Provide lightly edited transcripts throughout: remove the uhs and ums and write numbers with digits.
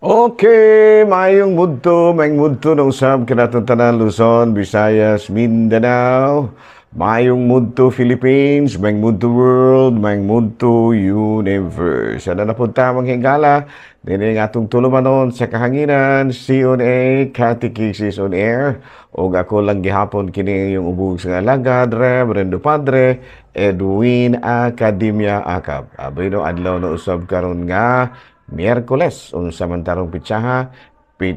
Okay, mayong mudto ng usab kanatong tanan Luzon, Visayas, Mindanao. Mayong mudto Philippines, mayong mudto world, mayong mudto universe. Ano na po tamang hingala, din ang atong tulumanon sa kahanginan, CONA, Catechesis on Air. O ako lang gihapon kini yung ubog sa alagad, Reverendo Padre, Edwin Academia Akab. Abay no, adlaw na usab karon nga, Miyerkules, unsa man tarong pitsaha,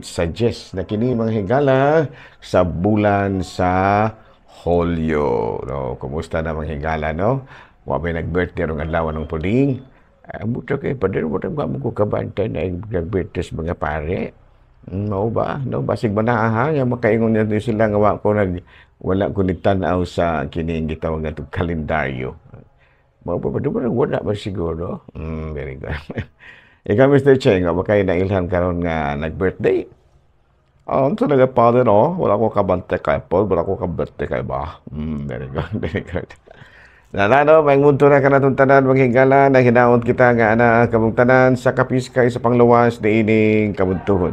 suggest na kini mga higala sa bulan sa Hulyo. No, kumusta na mga higala, no? Wa may nag-birthday rong adlaw ng puling. Buto kay pader mo tang ko kabantay na nag-birthday sa mga pare. Mao ba? No, basig manaha nga makaingon niya sila nga wala ko nitanaw sa kini gitawag nga kalendaryo. Mao pa wala ba siguro? Very good. Ikaw, Mr. Cheng, ba kayo nailhan karon nga nag-birthday? Ito nag-father, no? Wala ko kabante kay Paul, wala ko kabante kay ba? Very good, very good. Nalano, may mundo na ka na itong tanan, maghingala, na hinaon kita nga na kamong tanan sa kapiskay sa panglawas na ining kamuntuhon.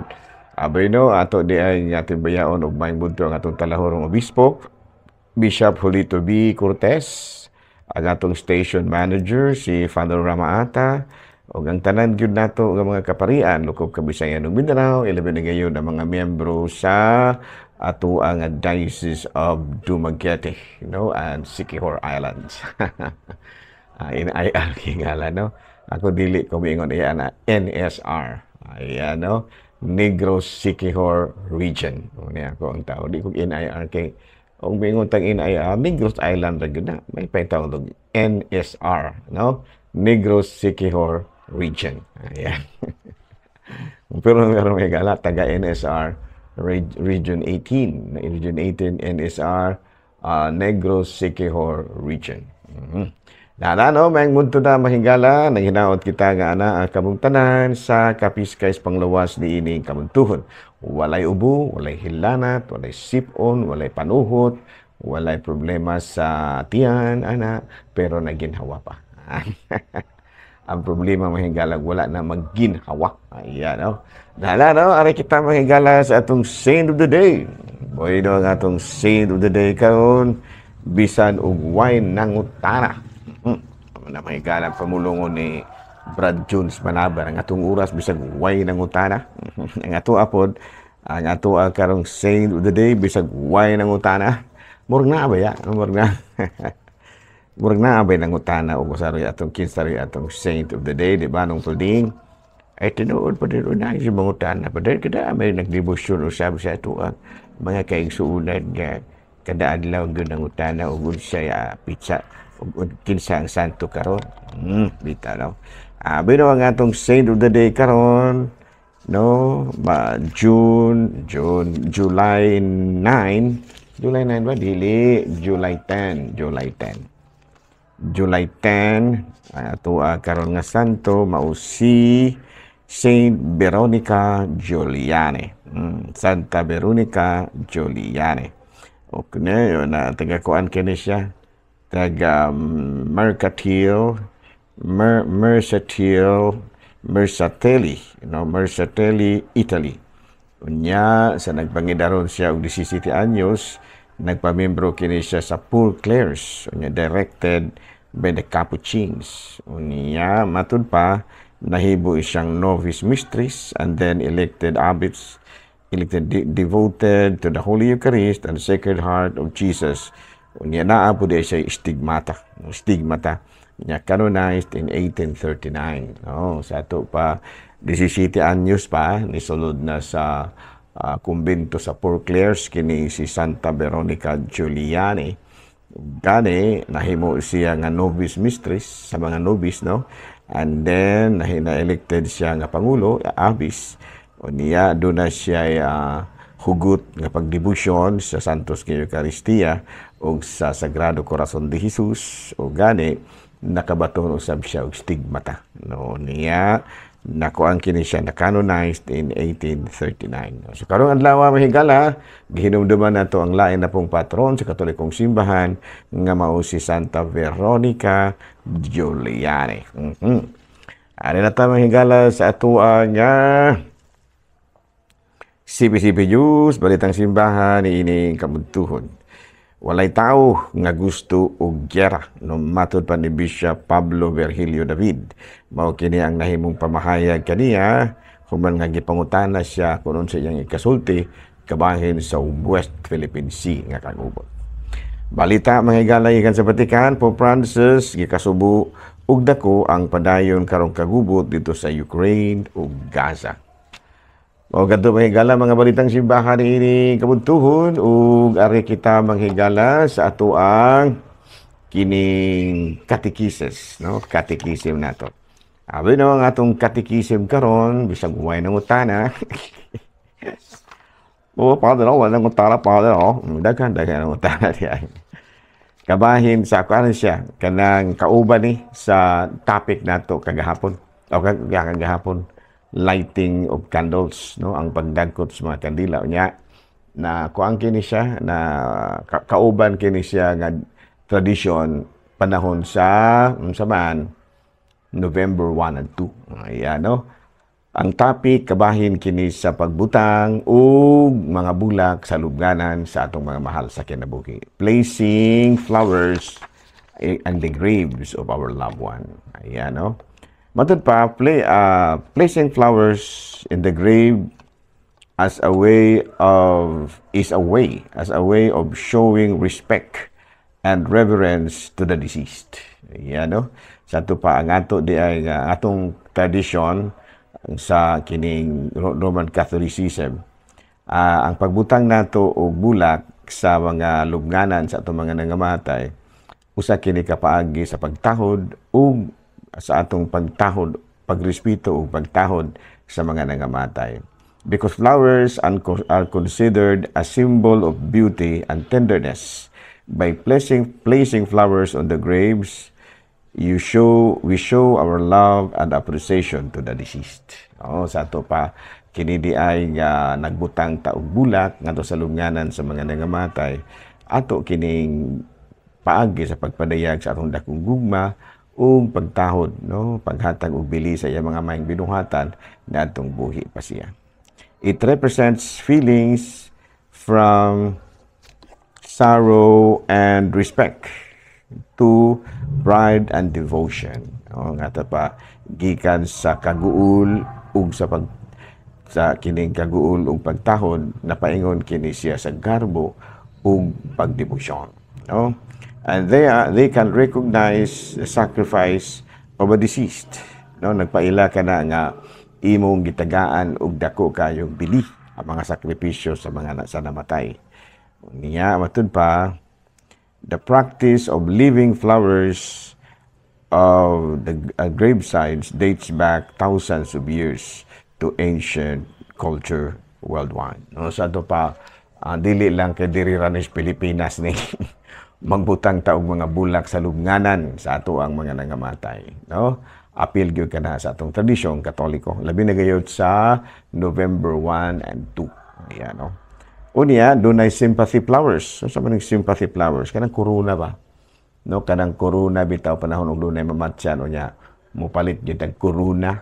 Abay no, ato di ay ating bayaon o may mundo ang atong talahorong obispo, Bishop Julito B. Cortez, ang atong station manager, si Father Ramaata, o ang tanan gyud nato nga mga kaparian lukop Kabisayan ug Mindanao ilabi na gayon ang mga miyembro sa ato ang Diocese of Dumaguete, and Siquijor Islands. In IR kingala, no? Ako dili ko miingon iyan na NSR. Ayan, no? Negros Siquijor Region. Niya ako ang tao. Di ko NIR kay kung miingon tang NIR, Negros Island ra gyud na. May paitawag NSR, no? Negros Siquijor Region. Ayan. Pero meron may gala, taga NSR, Region 18. Region 18, NSR, Negros Siquijor Region. No, may munto na mahingala, naghinaot kita nga ana ang kabungtanan sa kapiskays panglawas ni ining kamuntuhon. Walay ubo, walay hilanat, walay sipon, walay panuhot, walay problema sa tiyan, ana, pero naginhawa pa. Ang problema mahingala wala na magginhawa. Ayan, no? Dala, no? Aray kita mahingala sa atong Saint of the Day. Boy, no, ang atong Saint of the Day karon bisan og wine nangutana. Na mahingala pamulungon ni Brad Jones Manabar ang atong oras bisag wine nangutana. Ang ato apod, ang ato karong Saint of the Day bisag wine nangutana. Murag na ba ya? Murag na. Murag na abay nang utana o kusari atong kinsari atong Saint of the Day, di ba, nung tulding. Ay tinuod pa din na si mga utana. Padahal kada may nagdebosyon o sabi sa ito ang mga kaigsuunad nga kada adlaw yun ang utana o siya pizza o kinsa ang santo karon. Bita, no? Bino ang atong Saint of the Day karon, no? July 9. July 9 ba? Dili. July 10. July 10, ato karon nga santo mao si Saint Veronica Giuliani. Santa Veronica Giuliani. Okay na taga kuan kini siya. Taga Mercatelli, Italy. Unya sa nagpangidaron siya og 17 anyos, nagpamembro kini siya sa Poor Clares, unya directed by the Capuchins. Unya matud pa nahibo siyang novice mistress and then elected abbots, devoted to the Holy Eucharist and Sacred Heart of Jesus. Unya naa po siya stigmata. Unya canonized in 1839. Sa ato pa 17 anyos pa nisulod na sa kumbento sa Poor Clares kini si Santa Veronica Giuliani. Gani nahimo siya nga novice mistress sa mga novice, no? And then na-elected siya nga pangulo, abbess. Unya do na siya hugot nga pagdebosyon sa Santos nga Eucharistia o sa Sagrado Corazon de Jesus. O gani nakabaton usab siya og stigmata, no? Niya nakuan kini siya na canonized in 1839. So karong adlaw mahigala, gihinumduman nato ang lain na pong patron sa Katolikong simbahan nga mao si Santa Veronica Giuliani. Ari na ta mahigala sa atua nga CP News, Balitang Simbahan, ining kabuntuhon. Walay tao nga gusto og gyera no matud pa ni Bishop Pablo Virgilio David. Mao kini ang nahimong pamahayag kaniya human nga gipangutana siya kung unsa iyang ikasulti kabahin sa West Philippine Sea nga kagubot. Balita mga higalay sa Vatican, Pope Francis gikasubo og dako ang padayon karong kagubot dito sa Ukraine ug Gaza. O ganito manghigala mga balitang simbahan ini kabuntuhon ug ari kita manghigala sa ato ang kining catechesis, no? Catechism nato. Abi no ang atong catechism karon bisag way nang utana. O padre wala nang utana padre daghan ang utana diay. Kabahin sa kuan siya kanang kauban ni sa topic nato kagahapon o kagahapon. Lighting of candles, no, ang pagdagkot sa mga kandila niya na kuang kini siya na kauban kini siya nga tradition panahon sa man November 1 and 2. Ayan, no. Ang topic kabahin kini sa pagbutang ug mga bulak sa lubnganan sa atong mga mahal sa kinabuhi. Placing flowers in the graves of our loved one. Ayan, no. Matod pa, placing flowers in the grave as a way of showing respect and reverence to the deceased. Yan, no? Sa ito pa, ang ato di ay atong tradition sa kining Roman Catholicism. Ang pagbutang nato og bulak sa mga lubnganan sa atong mga nangamatay, usa kini kapaagi sa pagtahod ug sa atong pagtahod, pagrespeto o pagtahod sa mga nangamatay. Because flowers are considered a symbol of beauty and tenderness. By placing flowers on the graves, we show our love and appreciation to the deceased. Sa ato pa, kini di ay nagbutang taog bulak ngadto sa lubnganan sa mga nangamatay. Ato kining paagi sa pagpadayag sa atong dakong gugma ug pagtahod, no, paghatag og bili sa iya mga maayong binuhatan na atong buhi pa siya. It represents feelings from sorrow and respect to pride and devotion. Nga ta pa gikan sa kaguol ug sa kining kaguol ug pagtahod napaingon kini siya sa garbo ug pagdebosyon, no? And they can recognize the sacrifice of a deceased. No, nagpaila ka na nga imong gitagaan og dako kayong bili ang mga sakripisyo sa mga sa namatay. Niya matud pa, the practice of leaving flowers of the gravesides dates back thousands of years to ancient culture worldwide. No, sa ato pa dili lang kay diri ra sa Pilipinas ni magbutang taog mga bulak sa lubnganan sa ato ang mga nangamatay, no? Apil gyud kana sa atong tradisyon Katoliko, labi na gayud sa November 1 and 2. Ayan, no? Unya dunay sympathy flowers. So, sa maning sympathy flowers kanang corona ba? No, kanang corona bitaw panahon og dunay mamatyan unya mopalit gyud ang corona.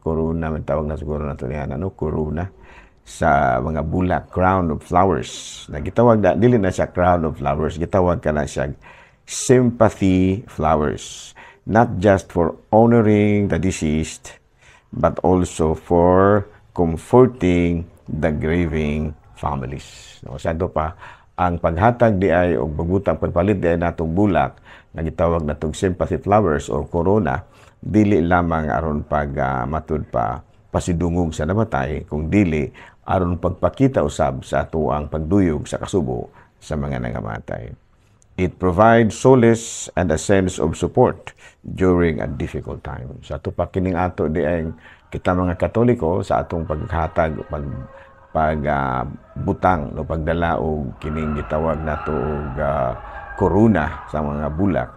Corona man tawag na siguro nato niya, no? Corona sa mga bulak, crown of flowers. Gitawag na, dili na siya crown of flowers, gitawag ka na siya sympathy flowers. Not just for honoring the deceased, but also for comforting the grieving families. No, sa pa, ang paghatag di ay o pagbutang pagpalit di ay natong bulak, na gitawag natong sympathy flowers or corona, dili lamang aron pag matud pa pasidungog sa namatay, kung dili aron pagpakita usab sa ato ang pagduyog sa kasubo sa mga nangamatay. It provides solace and a sense of support during a difficult time. Sa ato pa kining ato di ay kita mga Katoliko sa atong paghatag butang no pagdala og kining gitawag nato og corona sa mga bulak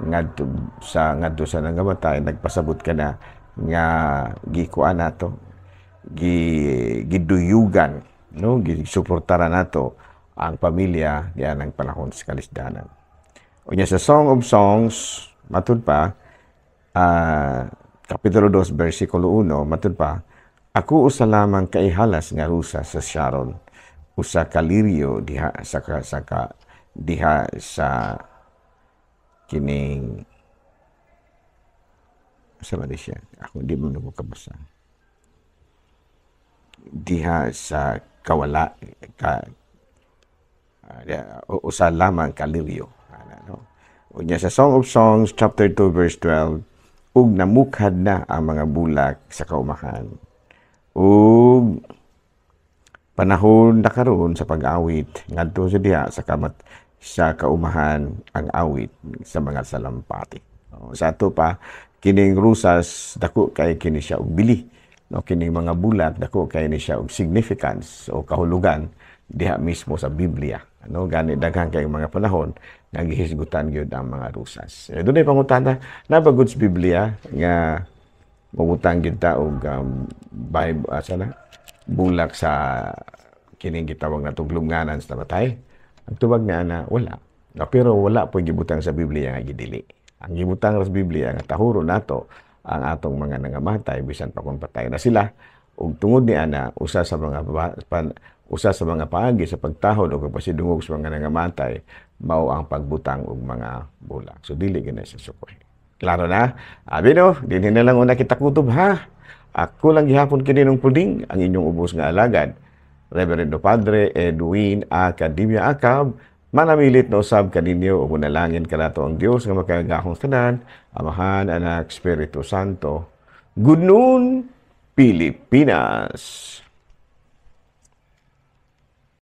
ngadto sa nangamatay, nagpasabot ka na nga gikuan nato giduyugan, no, gisuportaran nato ang pamilya diyan ang panahon sa kalisdanan. Unya sa Song of Songs matud pa kapitulo 2 bersikulo 1 matud pa, Ako usa lamang kaihalas nga rusa sa Sharon, usa ka lirio diha sa kining sa Malaysia. Ako hindi mo na kabasa. Diha sa kawala ka usa lamang ka lirio. Ano? Unya sa Song of Songs chapter 2 verse 12, ug namukhad na ang mga bulak sa kaumahan. Ug panahon na karon sa pag-awit ngadto sa diha sa kaumahan ang awit sa mga salampati. Sa ato pa kining rusas dako kay kini siya og bili, no, kining mga bulat dako kay ni siya og significance o kahulugan diha mismo sa Biblia, ano, gani daghang kay mga panahon naghihisgutan gyud ang mga rusas. Dunay pangutana na ba goods Biblia nga mangutang gyud ta og Bible bulak sa kining gitawag na tuglunganan sa matay. Ang tubag nga na wala. No, pero wala po gibutang sa Biblia nga gidili. Ang gibutang sa Biblia nga tahuro nato ang atong mga nangamatay bisan pa kung patay na sila ug tungod ni ana usa sa mga paagi sa pagtahod o pagpasidungog sa mga nangamatay mao ang pagbutang og mga bulak. So dili gina sa sukoy. Klaro na? Abi no, dinhi na lang una kita kutob ha. Ako lang gihapon kini nung puding ang inyong ubos nga alagad, Reverendo Padre Edwin Academia Acab, manamilit na usab kaninyo o munalangin kanato ang Dios nga makagahong tanan, Amahan, Anak, Espiritu Santo. Good noon, Pilipinas!